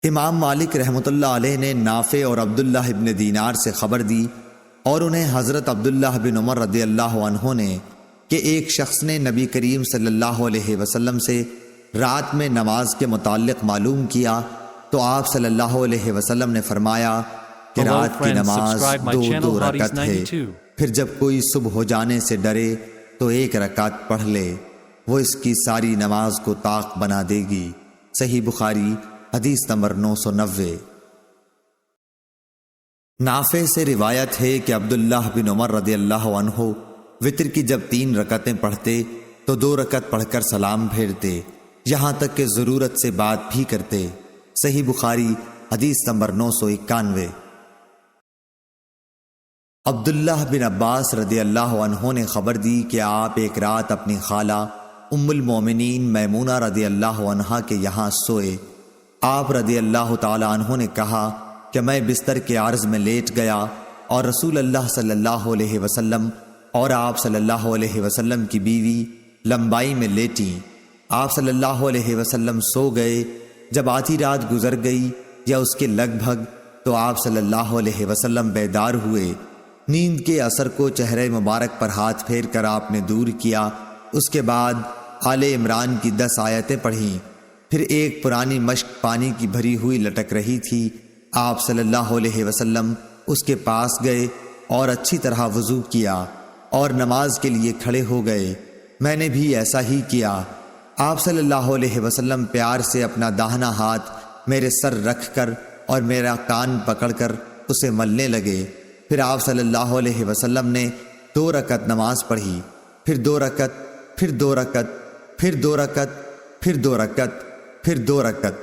امام مالک رحمۃ اللہ علیہ نے نافع اور عبداللہ ابن دینار سے خبر دی اور انہیں حضرت عبداللہ بن عمر رضی اللہ عنہ نے کہ ایک شخص نے نبی کریم صلی اللہ علیہ وسلم سے رات میں نماز کے متعلق معلوم کیا تو آپ صلی اللہ علیہ وسلم نے فرمایا کہ رات کی نماز دو رکعت ہے، پھر جب کوئی صبح ہو جانے سے ڈرے تو ایک رکعت پڑھ لے، وہ اس کی ساری نماز کو طاق بنا دے گی۔ صحیح بخاری حدیث نمبر 990۔ نافع سے روایت ہے کہ عبداللہ بن عمر رضی اللہ عنہ وتر کی جب 3 رکعتیں پڑھتے تو 2 رکعت پڑھ کر سلام پھیرتے، یہاں تک کہ ضرورت سے بات بھی کرتے۔ صحیح بخاری حدیث نمبر 991۔ عبداللہ بن عباس رضی اللہ عنہ نے خبر دی کہ آپ ایک رات اپنی خالہ ام المومنین میمونہ رضی اللہ عنہا کے یہاں سوئے۔ آپ رضی اللہ تعالی عنہ نے کہا کہ میں بستر کے عرض میں لیٹ گیا اور رسول اللہ صلی اللہ علیہ وسلم اور آپ صلی اللہ علیہ وسلم کی بیوی لمبائی میں لیٹیں۔ آپ صلی اللہ علیہ وسلم سو گئے۔ جب آدھی رات گزر گئی یا اس کے لگ بھگ تو آپ صلی اللہ علیہ وسلم بیدار ہوئے۔ نیند کے اثر کو چہرے مبارک پر ہاتھ پھیر کر آپ نے دور کیا۔ اس کے بعد آل عمران کی 10 آیتیں پڑھیں۔ پھر ایک پرانی مشک پانی کی بھری ہوئی لٹک رہی تھی۔ آپ صلی اللہ علیہ وسلم اس کے پاس گئے اور اچھی طرح وضو کیا اور نماز کے لیے کھڑے ہو گئے۔ میں نے بھی ایسا ہی کیا۔ آپ صلی اللہ علیہ وسلم پیار سے اپنا داہنا ہاتھ میرے سر رکھ کر اور میرا کان پکڑ کر اسے ملنے لگے۔ پھر آپ صلی اللہ علیہ وسلم نے 2 رکعت نماز پڑھی، پھر 2 رکعت، پھر 2 رکعت، پھر 2 رکعت، پھر 2 رکعت، پھر 2 رکعت،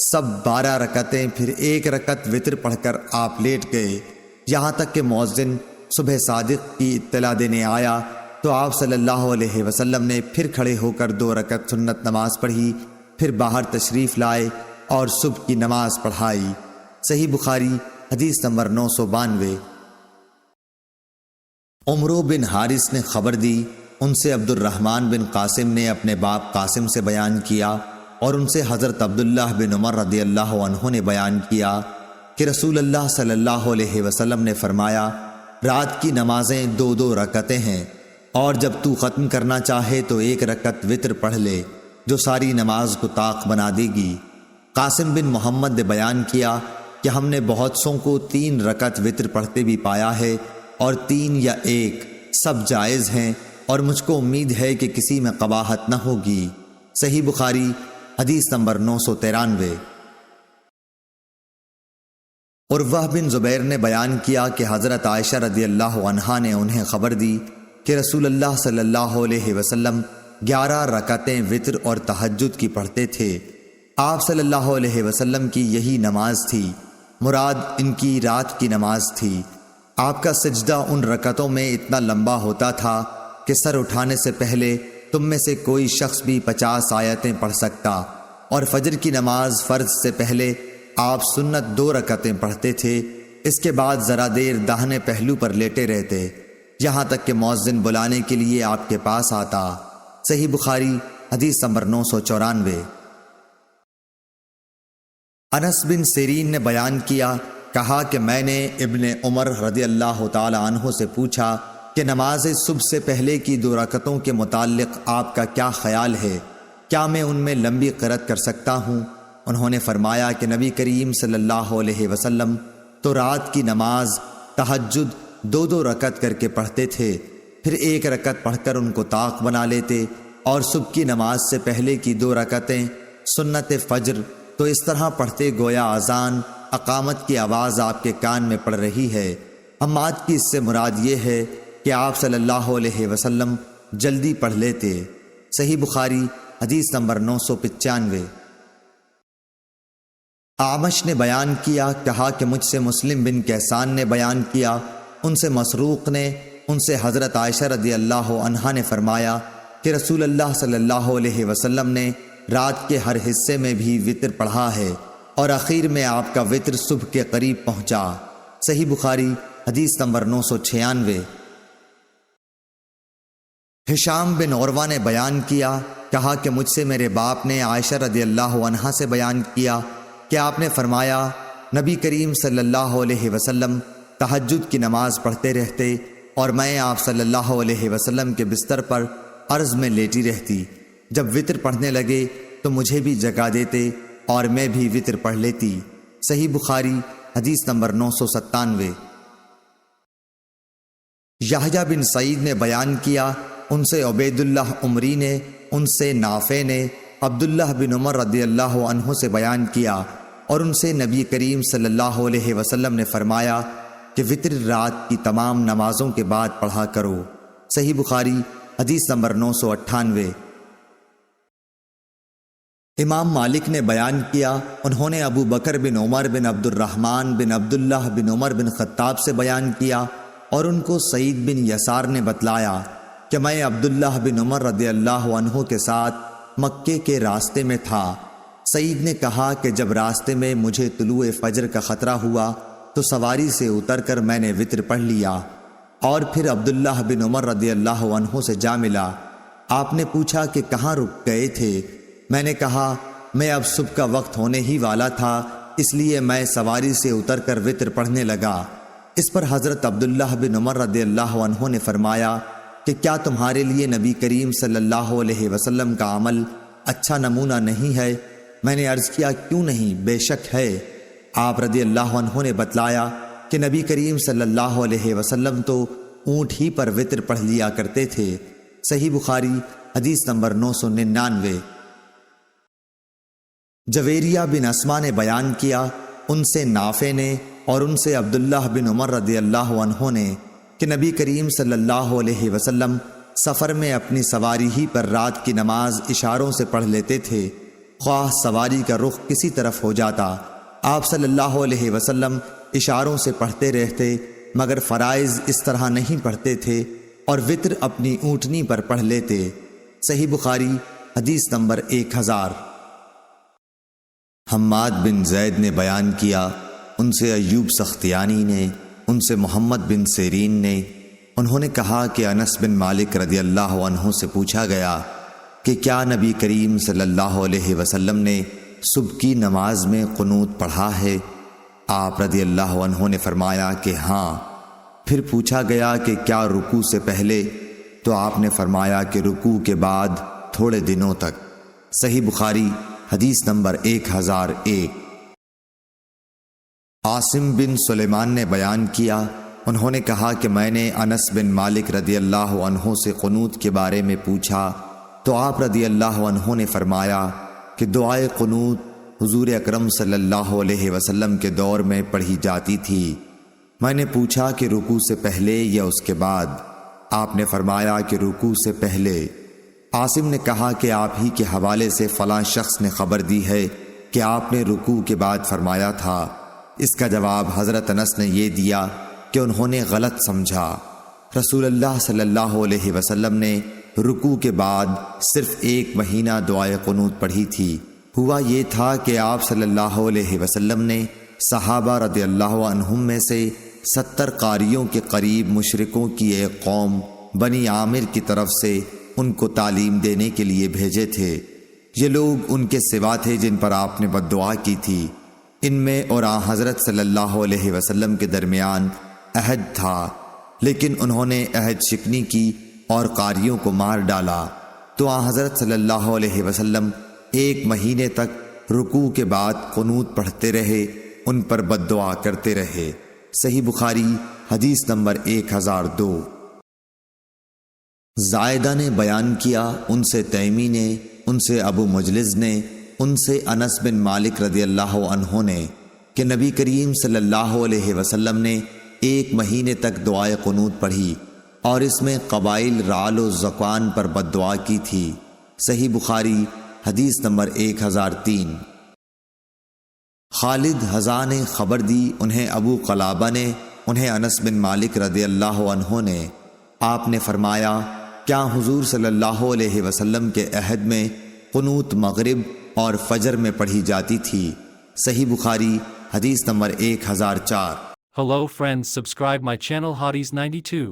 سب 12 رکعتیں، پھر 1 رکعت وتر پڑھ کر آپ لیٹ گئے۔ یہاں تک کہ مؤذن صبح صادق کی اطلاع دینے آیا تو آپ صلی اللہ علیہ وسلم نے پھر کھڑے ہو کر 2 رکعت سنت نماز پڑھی، پھر باہر تشریف لائے اور صبح کی نماز پڑھائی۔ صحیح بخاری حدیث نمبر 992۔ عمرو بن حارث نے خبر دی، ان سے عبد الرحمن بن قاسم نے اپنے باپ قاسم سے بیان کیا اور ان سے حضرت عبداللہ بن عمر رضی اللہ عنہ نے بیان کیا کہ رسول اللہ صلی اللہ علیہ وسلم نے فرمایا، رات کی نمازیں 2 رکعتیں ہیں، اور جب تو ختم کرنا چاہے تو 1 رکعت وتر پڑھ لے، جو ساری نماز کو طاق بنا دے گی۔ قاسم بن محمد نے بیان کیا کہ ہم نے بہت سوں کو 3 رکعت وتر پڑھتے بھی پایا ہے، اور 3 یا 1 سب جائز ہیں، اور مجھ کو امید ہے کہ کسی میں قباحت نہ ہوگی۔ صحیح بخاری حدیث نمبر 993۔ عروہ بن زبیر نے بیان کیا کہ حضرت عائشہ رضی اللہ عنہا نے انہیں خبر دی کہ رسول اللہ صلی اللہ علیہ وسلم 11 رکعتیں وتر اور تہجد کی پڑھتے تھے۔ آپ صلی اللہ علیہ وسلم کی یہی نماز تھی، مراد ان کی رات کی نماز تھی۔ آپ کا سجدہ ان رکعتوں میں اتنا لمبا ہوتا تھا کہ سر اٹھانے سے پہلے تم میں سے کوئی شخص بھی 50 آیتیں پڑھ سکتا، اور فجر کی نماز فرض سے پہلے آپ سنت 2 رکعتیں پڑھتے تھے۔ اس کے بعد ذرا دیر داہنے پہلو پر لیٹے رہتے، یہاں تک کہ مؤذن بلانے کے لیے آپ کے پاس آتا۔ صحیح بخاری حدیث نمبر 994۔ انس بن سیرین نے بیان کیا، کہا کہ میں نے ابن عمر رضی اللہ تعالی عنہ سے پوچھا کہ نماز صبح سے پہلے کی 2 رکعتوں کے متعلق آپ کا کیا خیال ہے؟ کیا میں ان میں لمبی قرأت کر سکتا ہوں؟ انہوں نے فرمایا کہ نبی کریم صلی اللہ علیہ وسلم تو رات کی نماز تہجد 2 رکعت کر کے پڑھتے تھے، پھر 1 رکعت پڑھ کر ان کو طاق بنا لیتے، اور صبح کی نماز سے پہلے کی 2 رکعتیں سنت فجر تو اس طرح پڑھتے گویا اذان اقامت کی آواز آپ کے کان میں پڑ رہی ہے۔ حماد کی اس سے مراد یہ ہے کہ آپ صلی اللہ علیہ وسلم جلدی پڑھ لیتے۔ صحیح بخاری حدیث نمبر 995۔ اعمش نے بیان کیا، کہا کہ مجھ سے مسلم بن کیسان نے بیان کیا، ان سے مسروق نے، ان سے حضرت عائشہ رضی اللہ عنہا نے فرمایا کہ رسول اللہ صلی اللہ علیہ وسلم نے رات کے ہر حصے میں بھی وتر پڑھا ہے، اور اخیر میں آپ کا وتر صبح کے قریب پہنچا۔ صحیح بخاری حدیث نمبر 996۔ ہشام بن عروہ نے بیان کیا، کہا کہ مجھ سے میرے باپ نے عائشہ رضی اللہ عنہا سے بیان کیا کہ آپ نے فرمایا نبی کریم صلی اللہ علیہ وسلم تہجد کی نماز پڑھتے رہتے اور میں آپ صلی اللہ علیہ وسلم کے بستر پر عرض میں لیٹی رہتی۔ جب وطر پڑھنے لگے تو مجھے بھی جگا دیتے اور میں بھی وطر پڑھ لیتی۔ صحیح بخاری حدیث نمبر 997۔ یحییٰ بن سعید نے بیان کیا، ان سے عبید اللہ عمری نے، ان سے نافع نے عبداللہ بن عمر رضی اللہ عنہ سے بیان کیا، اور ان سے نبی کریم صلی اللہ علیہ وسلم نے فرمایا کہ وطر رات کی تمام نمازوں کے بعد پڑھا کرو۔ صحیح بخاری حدیث نمبر 998۔ امام مالک نے بیان کیا، انہوں نے ابو بکر بن عمر بن عبد الرحمن بن عبداللہ بن عمر بن خطاب سے بیان کیا، اور ان کو سعید بن یسار نے بتلایا کہ میں عبداللہ بن عمر رضی اللہ عنہ کے ساتھ مکے کے راستے میں تھا۔ سعید نے کہا کہ جب راستے میں مجھے طلوع فجر کا خطرہ ہوا تو سواری سے اتر کر میں نے وطر پڑھ لیا، اور پھر عبداللہ بن عمر رضی اللہ عنہ سے جا ملا۔ آپ نے پوچھا کہ کہاں رک گئے تھے؟ میں نے کہا میں اب صبح کا وقت ہونے ہی والا تھا، اس لیے میں سواری سے اتر کر وطر پڑھنے لگا۔ اس پر حضرت عبداللہ بن عمر رضی اللہ عنہ نے فرمایا کہ کیا تمہارے لیے نبی کریم صلی اللہ علیہ وسلم کا عمل اچھا نمونہ نہیں ہے؟ میں نے عرض کیا کیوں نہیں، بے شک ہے۔ آپ رضی اللہ عنہ نے بتلایا کہ نبی کریم صلی اللہ علیہ وسلم تو اونٹ ہی پر وطر پڑھ لیا کرتے تھے۔ صحیح بخاری حدیث نمبر 999۔ جویریہ بن اسما نے بیان کیا، ان سے نافع نے اور ان سے عبداللہ بن عمر رضی اللہ عنہ نے کہ نبی کریم صلی اللہ علیہ وسلم سفر میں اپنی سواری ہی پر رات کی نماز اشاروں سے پڑھ لیتے تھے، خواہ سواری کا رخ کسی طرف ہو جاتا۔ آپ صلی اللہ علیہ وسلم اشاروں سے پڑھتے رہتے، مگر فرائض اس طرح نہیں پڑھتے تھے، اور وطر اپنی اونٹنی پر پڑھ لیتے۔ صحیح بخاری حدیث نمبر 1000۔ حماد بن زید نے بیان کیا، ان سے ایوب سختیانی نے، ان سے محمد بن سیرین نے، انہوں نے کہا کہ انس بن مالک رضی اللہ عنہ سے پوچھا گیا کہ کیا نبی کریم صلی اللہ علیہ وسلم نے صبح کی نماز میں قنوت پڑھا ہے؟ آپ رضی اللہ عنہ نے فرمایا کہ ہاں۔ پھر پوچھا گیا کہ کیا رکوع سے پہلے؟ تو آپ نے فرمایا کہ رکوع کے بعد تھوڑے دنوں تک۔ صحیح بخاری حدیث نمبر 1001۔ عاصم بن سلیمان نے بیان کیا، انہوں نے کہا کہ میں نے انس بن مالک رضی اللہ عنہ سے قنوت کے بارے میں پوچھا تو آپ رضی اللہ عنہ نے فرمایا کہ دعائے قنوت حضور اکرم صلی اللہ علیہ وسلم کے دور میں پڑھی جاتی تھی۔ میں نے پوچھا کہ رکوع سے پہلے یا اس کے بعد؟ آپ نے فرمایا کہ رکوع سے پہلے۔ عاصم نے کہا کہ آپ ہی کے حوالے سے فلاں شخص نے خبر دی ہے کہ آپ نے رکوع کے بعد فرمایا تھا۔ اس کا جواب حضرت انس نے یہ دیا کہ انہوں نے غلط سمجھا۔ رسول اللہ صلی اللہ علیہ وسلم نے رکوع کے بعد صرف 1 مہینہ دعائے قنوت پڑھی تھی۔ ہوا یہ تھا کہ آپ صلی اللہ علیہ وسلم نے صحابہ رضی اللہ عنہم میں سے 70 قاریوں کے قریب مشرکوں کی ایک قوم بنی عامر کی طرف سے ان کو تعلیم دینے کے لیے بھیجے تھے۔ یہ لوگ ان کے سوا تھے جن پر آپ نے بد دعا کی تھی۔ ان میں اور حضرت صلی اللہ علیہ وسلم کے درمیان عہد تھا، لیکن انہوں نے عہد شکنی کی اور قاریوں کو مار ڈالا۔ تو حضرت صلی اللہ علیہ وسلم 1 مہینے تک رکوع کے بعد قنوت پڑھتے رہے، ان پر بد دعا کرتے رہے۔ صحیح بخاری حدیث نمبر 1002۔ زائدہ نے بیان کیا، ان سے تیمی نے، ان سے ابو مجلس نے، ان سے انس بن مالک رضی اللہ عنہ نے کہ نبی کریم صلی اللہ علیہ وسلم نے 1 مہینے تک دعائے قنوت پڑھی اور اس میں قبائل رعل و ذکوان پر بد دعا کی تھی۔ صحیح بخاری حدیث نمبر 1003۔ خالد حذا نے خبر دی، انہیں ابو قلابہ نے، انہیں انس بن مالک رضی اللہ عنہ نے، آپ نے فرمایا کیا حضور صلی اللہ علیہ وسلم کے عہد میں قنوت مغرب اور فجر میں پڑھی جاتی تھی؟ صحیح بخاری حدیث number 1004۔ Hello friends, subscribe my channel Hotties92.